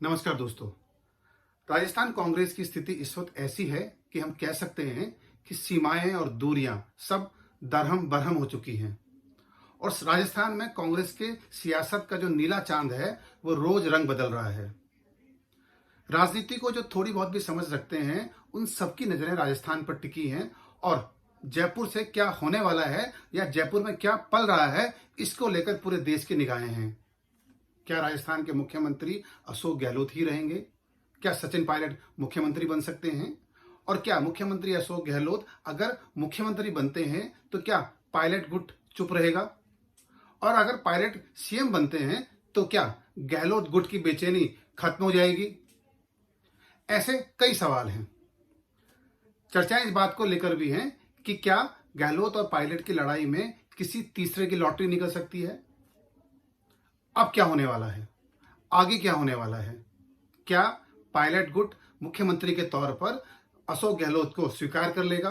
नमस्कार दोस्तों। राजस्थान कांग्रेस की स्थिति इस वक्त ऐसी है कि हम कह सकते हैं कि सीमाएं और दूरियां सब दरहम बरहम हो चुकी हैं और राजस्थान में कांग्रेस के सियासत का जो नीला चांद है वो रोज रंग बदल रहा है। राजनीति को जो थोड़ी बहुत भी समझ रखते हैं उन सबकी नजरें राजस्थान पर टिकी हैं और जयपुर से क्या होने वाला है या जयपुर में क्या पल रहा है इसको लेकर पूरे देश की निगाहें हैं। क्या राजस्थान के मुख्यमंत्री अशोक गहलोत ही रहेंगे? क्या सचिन पायलट मुख्यमंत्री बन सकते हैं? और क्या मुख्यमंत्री अशोक गहलोत अगर मुख्यमंत्री बनते हैं तो क्या पायलट गुट चुप रहेगा? और अगर पायलट सीएम बनते हैं तो क्या गहलोत गुट की बेचैनी खत्म हो जाएगी? ऐसे कई सवाल हैं। चर्चाएं इस बात को लेकर भी हैं कि क्या गहलोत और पायलट की लड़ाई में किसी तीसरे की लॉटरी निकल सकती है? अब क्या होने वाला है? आगे क्या होने वाला है? क्या पायलट गुट मुख्यमंत्री के तौर पर अशोक गहलोत को स्वीकार कर लेगा?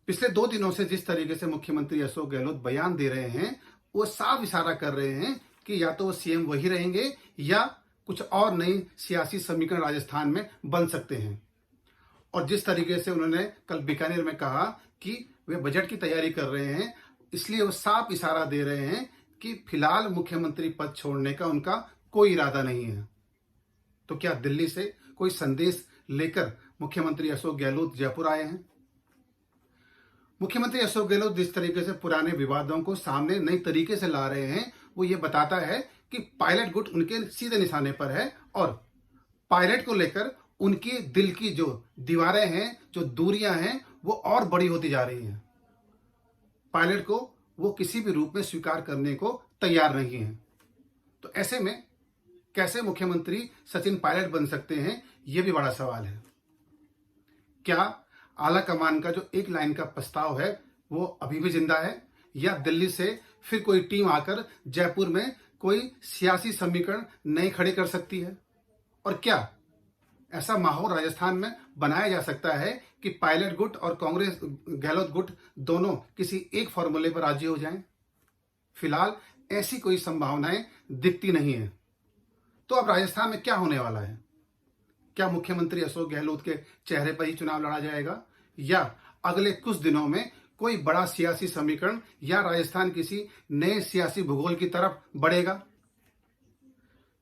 पिछले 2 दिनों से जिस तरीके से मुख्यमंत्री अशोक गहलोत बयान दे रहे हैं वो साफ इशारा कर रहे हैं कि या तो वो सीएम वही रहेंगे या कुछ और नई सियासी समीकरण राजस्थान में बन सकते हैं। और जिस तरीके से उन्होंने कल बीकानेर में कहा कि वे बजट की तैयारी कर रहे हैं, इसलिए वो साफ इशारा दे रहे हैं कि फिलहाल मुख्यमंत्री पद छोड़ने का उनका कोई इरादा नहीं है। तो क्या दिल्ली से कोई संदेश लेकर मुख्यमंत्री अशोक गहलोत जयपुर आए हैं? मुख्यमंत्री अशोक गहलोत जिस तरीके से पुराने विवादों को सामने नई तरीके से ला रहे हैं वो ये बताता है कि पायलट गुट उनके सीधे निशाने पर है और पायलट को लेकर उनकी दिल की जो दीवारें हैं, जो दूरियां हैं, वो और बड़ी होती जा रही हैं। पायलट को वो किसी भी रूप में स्वीकार करने को तैयार नहीं है। तो ऐसे में कैसे मुख्यमंत्री सचिन पायलट बन सकते हैं, यह भी बड़ा सवाल है। क्या आला कमान का जो एक लाइन का प्रस्ताव है वो अभी भी जिंदा है या दिल्ली से फिर कोई टीम आकर जयपुर में कोई सियासी समीकरण नए खड़े कर सकती है? और क्या ऐसा माहौल राजस्थान में बनाया जा सकता है कि पायलट गुट और कांग्रेस गहलोत गुट दोनों किसी एक फॉर्मूले पर राजी हो जाएं? फिलहाल ऐसी कोई संभावनाएं दिखती नहीं है। तो अब राजस्थान में क्या होने वाला है? क्या मुख्यमंत्री अशोक गहलोत के चेहरे पर ही चुनाव लड़ा जाएगा या अगले कुछ दिनों में कोई बड़ा सियासी समीकरण या राजस्थान किसी नए सियासी भूगोल की तरफ बढ़ेगा?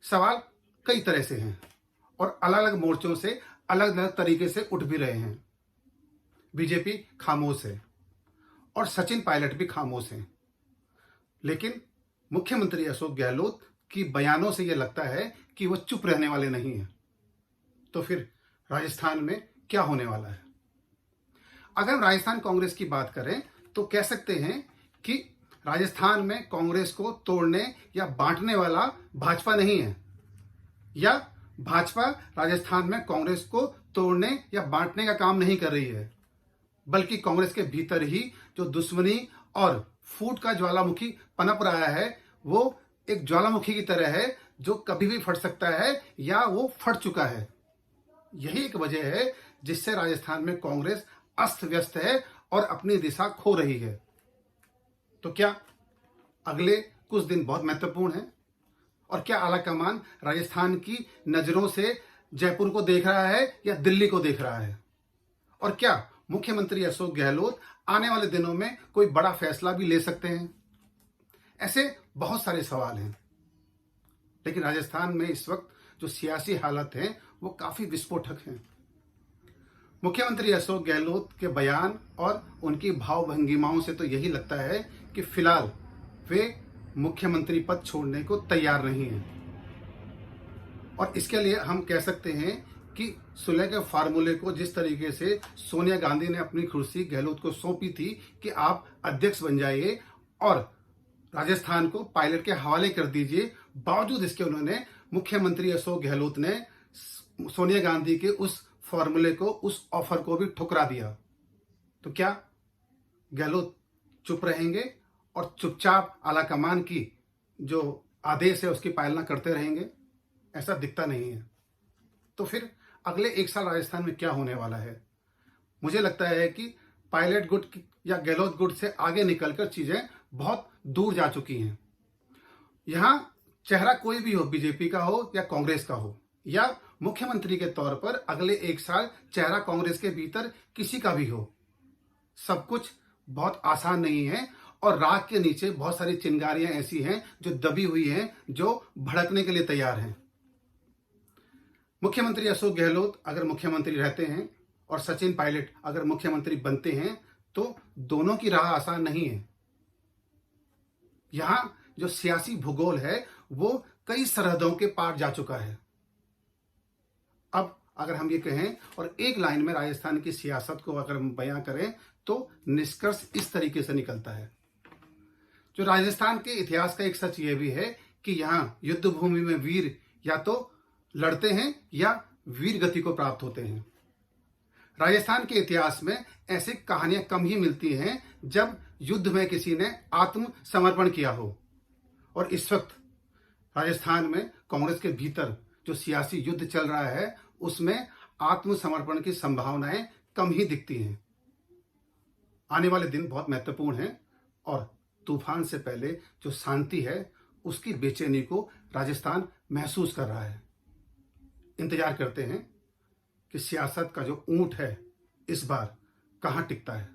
सवाल कई तरह से हैं और अलग अलग मोर्चों से अलग अलग तरीके से उठ भी रहे हैं। बीजेपी खामोश है और सचिन पायलट भी खामोश हैं, लेकिन मुख्यमंत्री अशोक गहलोत की बयानों से यह लगता है कि वो चुप रहने वाले नहीं हैं। तो फिर राजस्थान में क्या होने वाला है? अगर हम राजस्थान कांग्रेस की बात करें तो कह सकते हैं कि राजस्थान में कांग्रेस को तोड़ने या बांटने वाला भाजपा नहीं है या भाजपा राजस्थान में कांग्रेस को तोड़ने या बांटने का काम नहीं कर रही है, बल्कि कांग्रेस के भीतर ही जो दुश्मनी और फूट का ज्वालामुखी पनप रहा है वो एक ज्वालामुखी की तरह है जो कभी भी फट सकता है या वो फट चुका है। यही एक वजह है जिससे राजस्थान में कांग्रेस अस्त व्यस्त है और अपनी दिशा खो रही है। तो क्या अगले कुछ दिन बहुत महत्वपूर्ण है और क्या आलाकमान राजस्थान की नजरों से जयपुर को देख रहा है या दिल्ली को देख रहा है? और क्या मुख्यमंत्री अशोक गहलोत आने वाले दिनों में कोई बड़ा फैसला भी ले सकते हैं? ऐसे बहुत सारे सवाल हैं, लेकिन राजस्थान में इस वक्त जो सियासी हालत है वो काफी विस्फोटक है। मुख्यमंत्री अशोक गहलोत के बयान और उनकी भाव भंगिमाओं से तो यही लगता है कि फिलहाल वे मुख्यमंत्री पद छोड़ने को तैयार नहीं है। और इसके लिए हम कह सकते हैं कि सुलह के फार्मूले को जिस तरीके से सोनिया गांधी ने अपनी कुर्सी गहलोत को सौंपी थी कि आप अध्यक्ष बन जाइए और राजस्थान को पायलट के हवाले कर दीजिए, बावजूद इसके उन्होंने मुख्यमंत्री अशोक गहलोत ने सोनिया गांधी के उस फॉर्मूले को, उस ऑफर को भी ठुकरा दिया। तो क्या गहलोत चुप रहेंगे और चुपचाप आलाकमान की जो आदेश है उसकी पालना करते रहेंगे? ऐसा दिखता नहीं है। तो फिर अगले 1 साल राजस्थान में क्या होने वाला है? मुझे लगता है कि पायलट गुट या गहलोत गुट से आगे निकलकर चीजें बहुत दूर जा चुकी हैं। यहाँ चेहरा कोई भी हो, बीजेपी का हो या कांग्रेस का हो, या मुख्यमंत्री के तौर पर अगले 1 साल चेहरा कांग्रेस के भीतर किसी का भी हो, सब कुछ बहुत आसान नहीं है। और राख के नीचे बहुत सारी चिंगारियां ऐसी हैं जो दबी हुई हैं, जो भड़कने के लिए तैयार हैं। मुख्यमंत्री अशोक गहलोत अगर मुख्यमंत्री रहते हैं और सचिन पायलट अगर मुख्यमंत्री बनते हैं तो दोनों की राह आसान नहीं है। यहां जो सियासी भूगोल है वो कई सरहदों के पार जा चुका है। अब अगर हम ये कहें और एक लाइन में राजस्थान की सियासत को अगर हम बयां करें तो निष्कर्ष इस तरीके से निकलता है। जो राजस्थान के इतिहास का एक सच ये भी है कि यहाँ युद्ध भूमि में वीर या तो लड़ते हैं या वीर गति को प्राप्त होते हैं। राजस्थान के इतिहास में ऐसी कहानियां कम ही मिलती हैं जब युद्ध में किसी ने आत्मसमर्पण किया हो। और इस वक्त राजस्थान में कांग्रेस के भीतर जो सियासी युद्ध चल रहा है उसमें आत्मसमर्पण की संभावनाएं कम ही दिखती हैं। आने वाले दिन बहुत महत्वपूर्ण हैं और तूफान से पहले जो शांति है उसकी बेचैनी को राजस्थान महसूस कर रहा है। इंतजार करते हैं कि सियासत का जो ऊंट है इस बार कहां टिकता है।